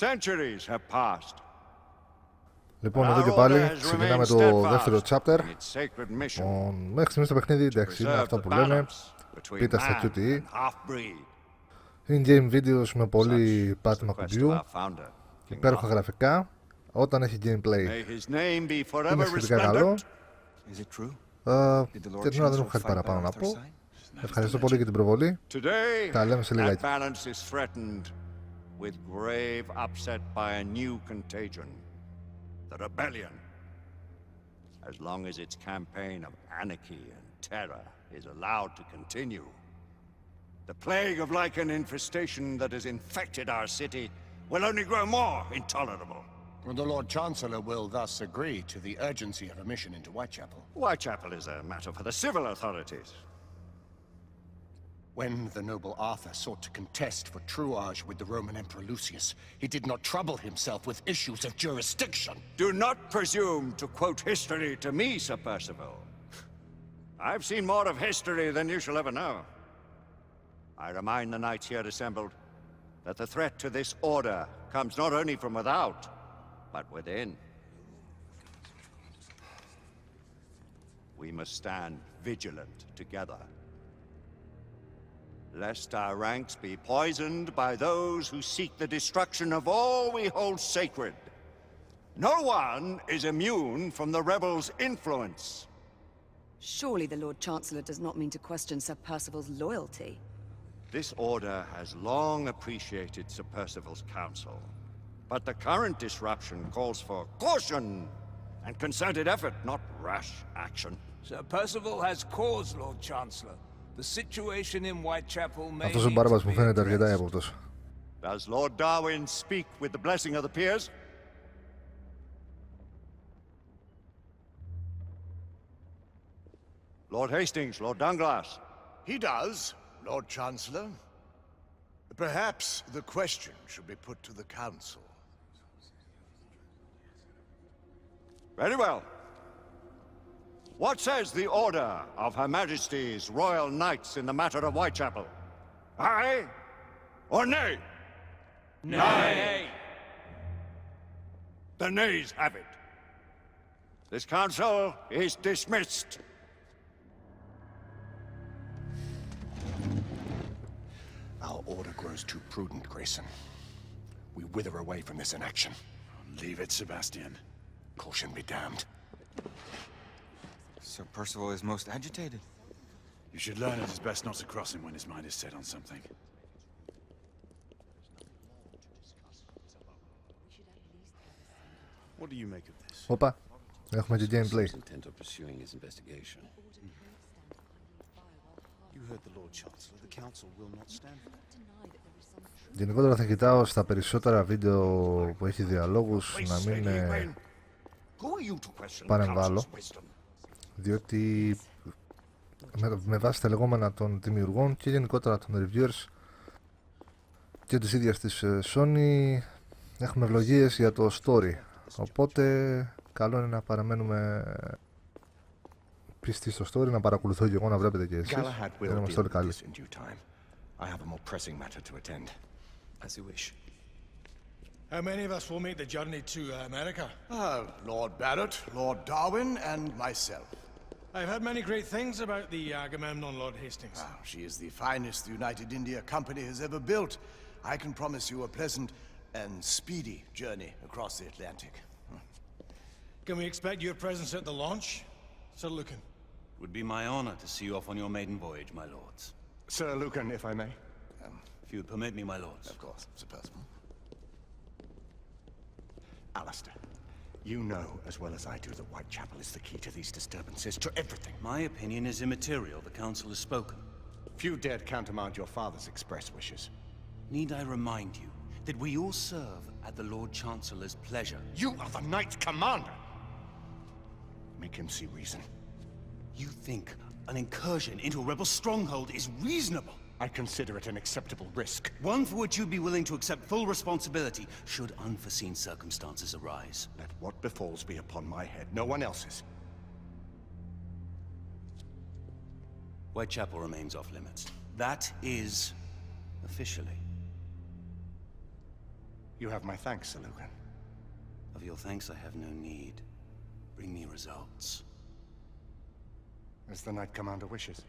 Centuries have passed. Λοιπόν, εδώ και πάλι ξεκινάμε το δεύτερο chapter. Μέχρι στιγμής το παιχνίδι, εντάξει, είναι αυτά που λένε. Πείτε στα QTE. In-game videos με πολύ πάτημα κουμπιού. Υπέροχα γραφικά. Όταν έχει gameplay είναι σχετικά καλό. Και την ώρα δεν έχω κάτι παραπάνω να πω. Ευχαριστώ πολύ για την προβολή. Τα λέμε σε λιγάκι. With grave upset by a new contagion, the rebellion. As long as its campaign of anarchy and terror is allowed to continue, the plague of lichen infestation that has infected our city will only grow more intolerable. The Lord Chancellor will thus agree to the urgency of a mission into Whitechapel. Whitechapel is a matter for the civil authorities. When the noble Arthur sought to contest for truage with the Roman Emperor Lucius, he did not trouble himself with issues of jurisdiction. Do not presume to quote history to me, Sir Percival. I've seen more of history than you shall ever know. I remind the knights here assembled that the threat to this order comes not only from without, but within. We must stand vigilant together, lest our ranks be poisoned by those who seek the destruction of all we hold sacred. No one is immune from the rebels' influence. Surely the Lord Chancellor does not mean to question Sir Percival's loyalty. This order has long appreciated Sir Percival's counsel, but the current disruption calls for caution and concerted effort, not rash action. Sir Percival has cause, Lord Chancellor. The situation in Whitechapel may Αυτός ο μπάρμπας μου φαίνεται αρκετά έποπτος. Does Lord Darwin speak with the blessing of the peers? Lord Hastings, Lord Dunglass. He does, Lord Chancellor. Perhaps the question should be put to the Council. Very well. What says the order of Her Majesty's Royal Knights in the matter of Whitechapel? Aye or nay? Nay. The nays have it. This council is dismissed. Our order grows too prudent, Grayson. We wither away from this inaction. Leave it, Sebastian. Caution be damned. Sir Percival is most agitated. You should learn it is best not to cross him when his mind is set on something. What do you make of this? Όπα, έχουμε και gameplay. Γενικότερα θα κοιτάω στα περισσότερα βίντεο που έχει διαλόγους να μην παρεμβάλλω, διότι με βάση τα λεγόμενα των δημιουργών και γενικότερα των reviewers και της ίδιας της Sony έχουμε ευλογίες για το story, οπότε καλό είναι να παραμένουμε πιστοί στο story, να παρακολουθώ και εγώ, να βλέπετε και εσείς. Δεν είμαστε όλοι καλοί. As you wish. How many of us will make the journey to America? Lord Barrett, Lord Darwin, and myself. I've heard many great things about the Agamemnon, Lord Hastings. She is the finest the United India Company has ever built. I can promise you a pleasant and speedy journey across the Atlantic. Can we expect your presence at the launch, Sir Lucan? It would be my honor to see you off on your maiden voyage, my lords. Sir Lucan, if I may. If you would permit me, my lords. Of course, Sir Percival. Alistair, you know as well as I do that Whitechapel is the key to these disturbances, to everything. My opinion is immaterial. The council has spoken. Few dared countermand your father's express wishes. Need I remind you that we all serve at the Lord Chancellor's pleasure? You are the Knight Commander! Make him see reason. You think an incursion into a rebel stronghold is reasonable? I consider it an acceptable risk. One for which you'd be willing to accept full responsibility should unforeseen circumstances arise. Let what befalls be upon my head, no one else's. Whitechapel remains off limits. That is officially. You have my thanks, Sir Lucan. Of your thanks, I have no need. Bring me results. As the Knight Commander wishes.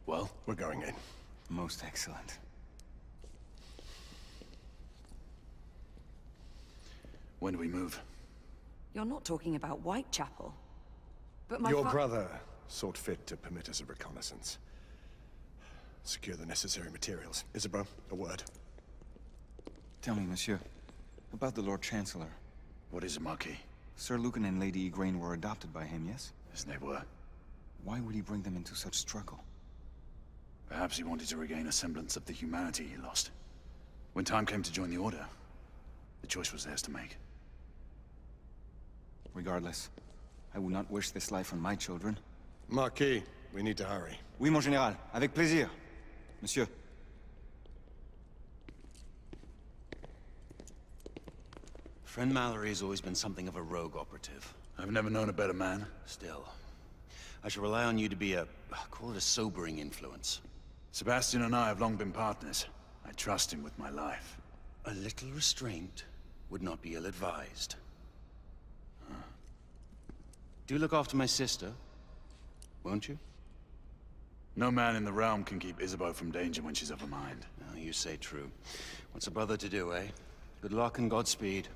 Well? We're going in. Most excellent. When do we move? You're not talking about Whitechapel. But my Your brother sought fit to permit us a reconnaissance. Secure the necessary materials. Isabel, a word. Tell me, monsieur, about the Lord Chancellor. What is it, Marquis? Sir Lucan and Lady Igraine were adopted by him, yes? Yes, they were. Why would he bring them into such struggle? Perhaps he wanted to regain a semblance of the humanity he lost. When time came to join the Order, the choice was theirs to make. Regardless, I would not wish this life on my children. Marquis, we need to hurry. Oui, mon général. Avec plaisir. Monsieur. Friend Mallory has always been something of a rogue operative. I've never known a better man. Still, I shall rely on you to be call it a sobering influence. Sebastian and I have long been partners. I trust him with my life. A little restraint would not be ill-advised. Do look after my sister, won't you? No man in the realm can keep Isabeau from danger when she's of a mind. Oh, you say true. What's a brother to do, eh? Good luck and Godspeed.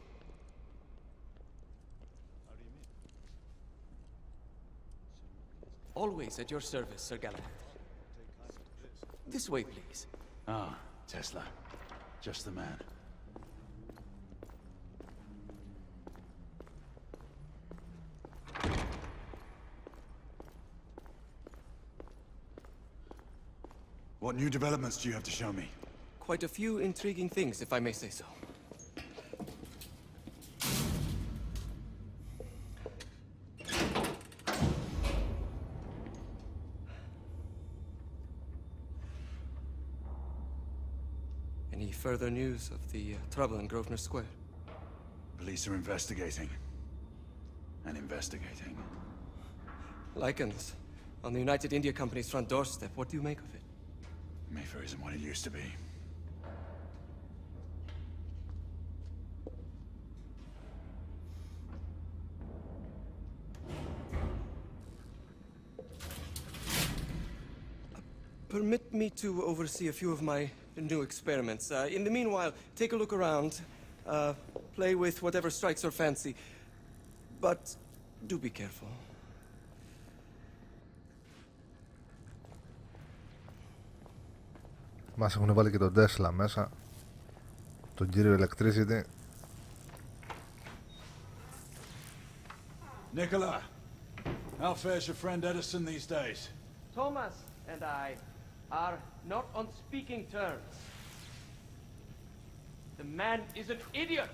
Always at your service, Sir Galahad. This way, please. Ah, Tesla. Just the man. What new developments do you have to show me? Quite a few intriguing things, if I may say so. Any further news of the trouble in Grosvenor Square? Police are investigating. And investigating. Lycans, on the United India Company's front doorstep. What do you make of it? Mayfair isn't what it used to be. Permit me to oversee a few of my new experiments. In the meanwhile, take a look around. Play with whatever strikes your fancy. But do be careful. Μας έχουν βάλει και τον Τέσλα μέσα, τον κύριο Electricity. Nicola, how fares your friend Edison these days? Thomas and I are not on speaking terms. The man is an idiot!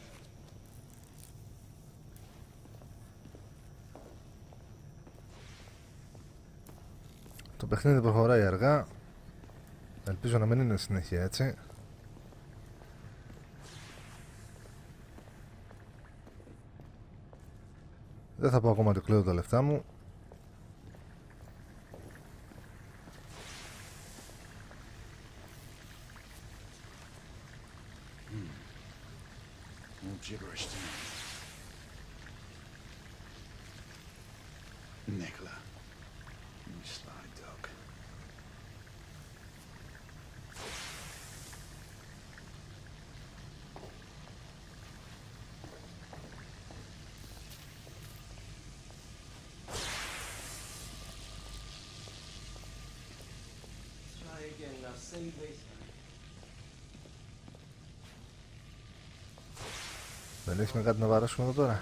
Το παιχνίδι προχωράει αργά. Ελπίζω να μην είναι συνέχεια έτσι. Δεν θα πω ακόμα ότι κλαίω τα λεφτά μου. Gibberish to me. Nicola, you sly dog. Try again, now same baseline. Δεν έχεις με κάτι να βαράσουμε εδώ τώρα?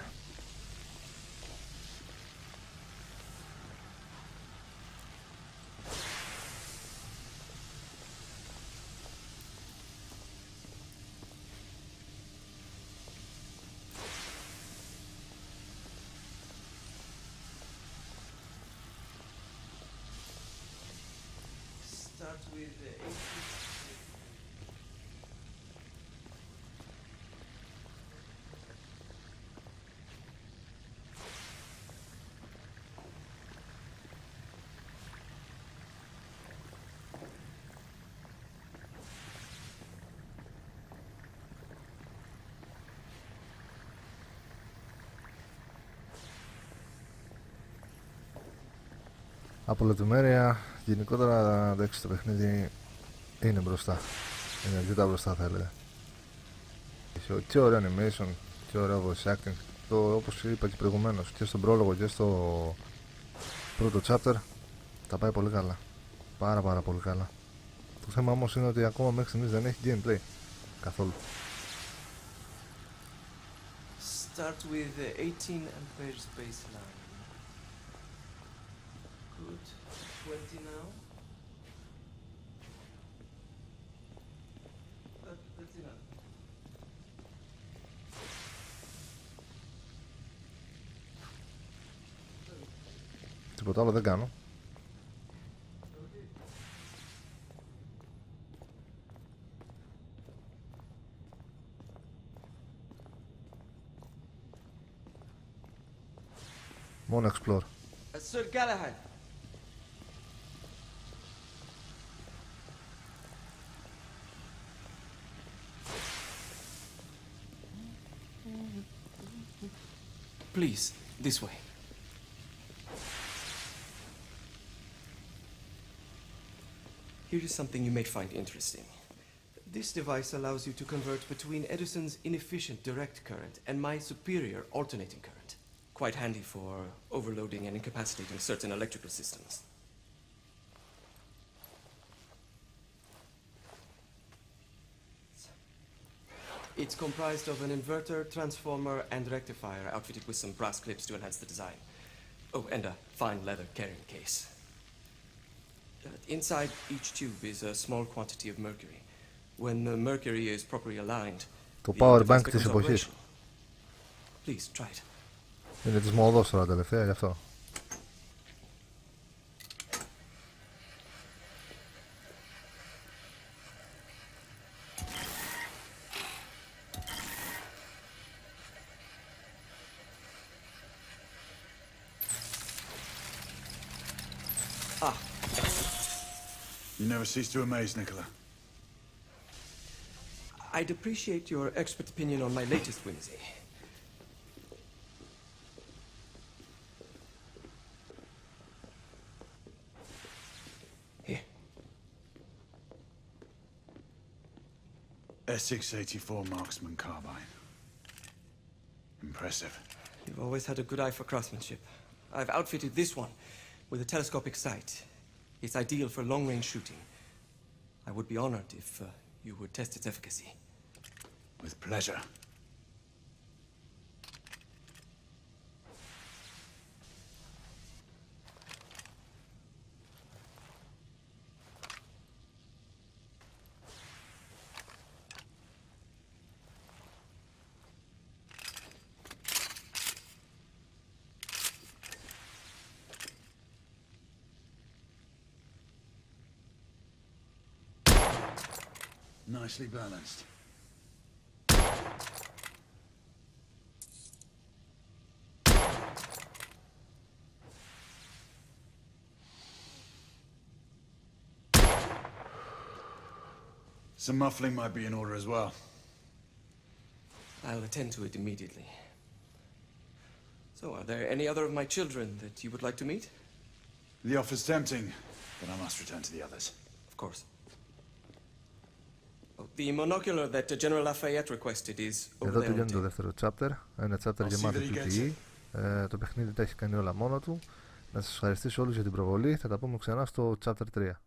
Start with the 80. Από λεπτομέρεια, γενικότερα εντάξει, το παιχνίδι είναι μπροστά. Είναι αρκετά μπροστά, θα έλεγα. Έχει και ωραίο animation και ωραίο voice acting. Όπως είπα και προηγουμένως, και στον πρόλογο και στο πρώτο chapter τα πάει πολύ καλά. Πάρα πολύ καλά. Το θέμα όμως είναι ότι ακόμα μέχρι στιγμής δεν έχει gameplay καθόλου. Start with 18 amperes baseline. Good. 20 now. That's enough. Τίποτα άλλο δεν κάνω. Μόνο explore. Sir Galahad. Please, this way. Here is something you may find interesting. This device allows you to convert between Edison's inefficient direct current and my superior alternating current. Quite handy for overloading and incapacitating certain electrical systems. It's comprised of an inverter, transformer, and rectifier outfitted with some brass clips to enhance the design. Oh, and a fine leather carrying case. Inside each tube is a small quantity of mercury. When the mercury is properly aligned, Το power bank της εποχής. Please try it. Είναι της μόδος τώρα τελευταία, γι' αυτό. Ah, You never cease to amaze, Nicola. I'd appreciate your expert opinion on my latest whimsy. Here. S684 marksman carbine. Impressive. You've always had a good eye for craftsmanship. I've outfitted this one with a telescopic sight. It's ideal for long-range shooting. I would be honored if you would test its efficacy. With pleasure. Nicely balanced. Some muffling might be in order as well. I'll attend to it immediately. So, are there any other of my children that you would like to meet? The offer's tempting, but I must return to the others. Of course. Oh, the monocular that General Lafayette requested is over Εδώ there. τελειώνει το δεύτερο chapter. Ένα chapter γεμάτο PvE. Το παιχνίδι τα έχει κάνει όλα μόνο του. Να σας ευχαριστήσω όλους για την προβολή. Θα τα πούμε ξανά στο chapter 3.